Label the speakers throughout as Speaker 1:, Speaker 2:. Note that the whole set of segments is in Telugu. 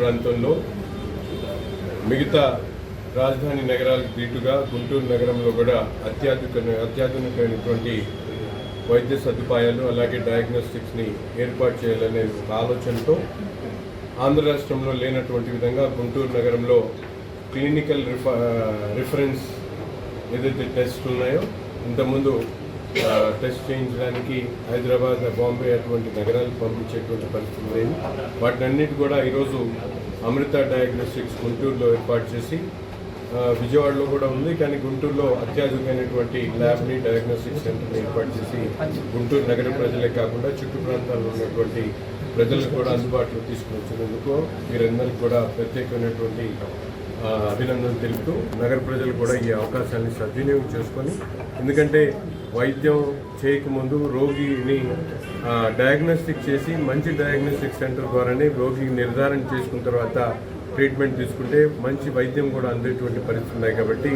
Speaker 1: ప్రాంతంలో మిగతా రాజధాని నగరాలకు దీటుగా గుంటూరు నగరంలో కూడా అత్యాధునికమైనటువంటి వైద్య సదుపాయాలు అలాగే డయాగ్నోస్టిక్స్ని ఏర్పాటు చేయాలనే ఆలోచనతో ఆంధ్ర రాష్ట్రంలో లేనటువంటి విధంగా గుంటూరు నగరంలో క్లినికల్ రిఫరెన్స్ ఏదైతే టెస్ట్లు ఉన్నాయో ఇంతకుముందు టెస్ట్ చేయించడానికి హైదరాబాద్, బాంబే అటువంటి నగరాలకు పంపించేటువంటి పరిస్థితి లేదు. వాటినన్నిటి కూడా ఈరోజు అమృత డయాగ్నోస్టిక్స్ గుంటూరులో ఏర్పాటు చేసి విజయవాడలో కూడా ఉంది, కానీ గుంటూరులో అత్యాధునికమైనటువంటి ల్యాబ్ని డయాగ్నోస్టిక్ సెంటర్ని ఏర్పాటు చేసి గుంటూరు నగర ప్రజలే కాకుండా చుట్టూ ప్రాంతాల్లో ఉన్నటువంటి ప్రజలకు కూడా అందుబాటులో తీసుకుని వచ్చినందుకు వీరందరికీ కూడా ప్రత్యేకమైనటువంటి అభినందనలు తెలుపుతూ నగర ప్రజలు కూడా ఈ అవకాశాన్ని సద్వినియోగం చేసుకొని, ఎందుకంటే వైద్యం చేయకముందు రోగిని డయాగ్నోస్టిక్ చేసి మంచి డయాగ్నోస్టిక్ సెంటర్ ద్వారానే రోగిని నిర్ధారణ చేసుకున్న తర్వాత ట్రీట్మెంట్ తీసుకుంటే మంచి వైద్యం కూడా అందేటువంటి పరిస్థితులు ఉన్నాయి. కాబట్టి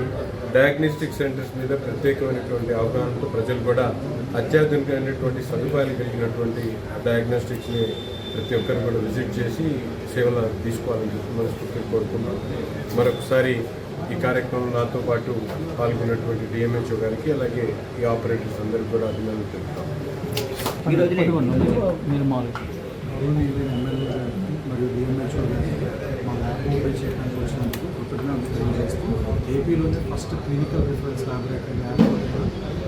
Speaker 1: డయాగ్నోస్టిక్ సెంటర్స్ మీద ప్రత్యేకమైనటువంటి అవగాహనతో ప్రజలు కూడా అత్యాధునికమైనటువంటి సదుపాయాలు కలిగినటువంటి డయాగ్నోస్టిక్స్ని ప్రతి ఒక్కరు కూడా విజిట్ చేసి సేవలు తీసుకోవాలని చెప్పి మనస్ఫూర్తిగా కోరుకున్నాం. మరొకసారి ఈ కార్యక్రమంలో నాతో పాటు పాల్గొన్నటువంటి డిఎంహెచ్ఓ గారికి అలాగే ఈ ఆపరేటర్స్ అందరికీ కూడా అభినందనలు తెలుపుతాం.
Speaker 2: మీరు ఎమ్మెల్యే గారికి మరియు డిఎంహెచ్ఓ గారికి మా ల్యాబ్ ఓపెన్ చేయడానికి వచ్చినందుకు కృతజ్ఞతలు తెలియజేస్తూ ఏపీలోనే first clinical reference laboratory lab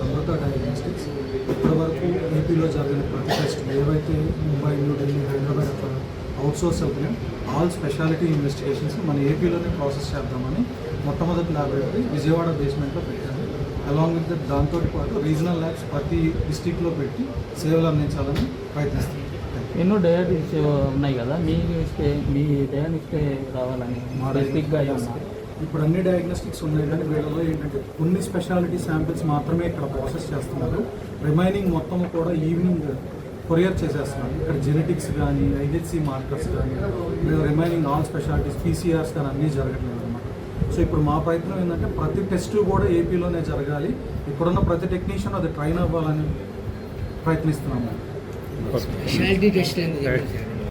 Speaker 2: Amrita diagnostics ఇప్పటివరకు ఏపీలో జరిగిన ప్రతి టెస్ట్ ఏవైతే ముంబై, న్యూఢిల్లీ, హైదరాబాద్ అక్కడ అవుట్సోర్స్ అవుతున్నాయి ఆల్ స్పెషాలిటీ ఇన్వెస్టిగేషన్స్ మన ఏపీలోనే ప్రాసెస్ చేద్దామని మొట్టమొదటి ల్యాబొరేటరీ విజయవాడ బేస్మెంట్లో పెట్టాము. అలాంగ్ విత్ దాంతో పాటు రీజనల్ ల్యాబ్స్ ప్రతి డిస్టిక్లో పెట్టి సేవలు అందించాలని ప్రయత్నిస్తాం.
Speaker 3: ఎన్నో డయాగ్నోస్టిక్స్ ఉన్నాయి కదా, మీ డయాగ్నోస్టిక్ రావాలని స్పెసిఫిక్గా
Speaker 2: ఇప్పుడు అన్ని డయాగ్నోస్టిక్స్ ఉన్నాయి, కానీ వీళ్ళలో ఏంటంటే కొన్ని స్పెషాలిటీ శాంపిల్స్ మాత్రమే ఇక్కడ ప్రాసెస్ చేస్తున్నారు. రిమైనింగ్ మొత్తం కూడా ఈవినింగ్ కొరియర్ చేసేస్తున్నారు. ఇక్కడ జెనెటిక్స్ కానీ, ఐహెచ్సి మార్కర్స్ కానీ, లేదా రిమైనింగ్ ఆల్ స్పెషాలిటీస్ పీసీఆర్స్ కానీ అన్నీ జరగట్లేదు అనమాట. సో ఇప్పుడు మా ప్రయత్నం ఏంటంటే ప్రతి టెస్ట్ కూడా ఏపీలోనే జరగాలి, ఇక్కడున్న ప్రతి టెక్నీషియన్ అది ట్రైన్ అవ్వాలని ప్రయత్నిస్తున్నాము.
Speaker 4: Speciality test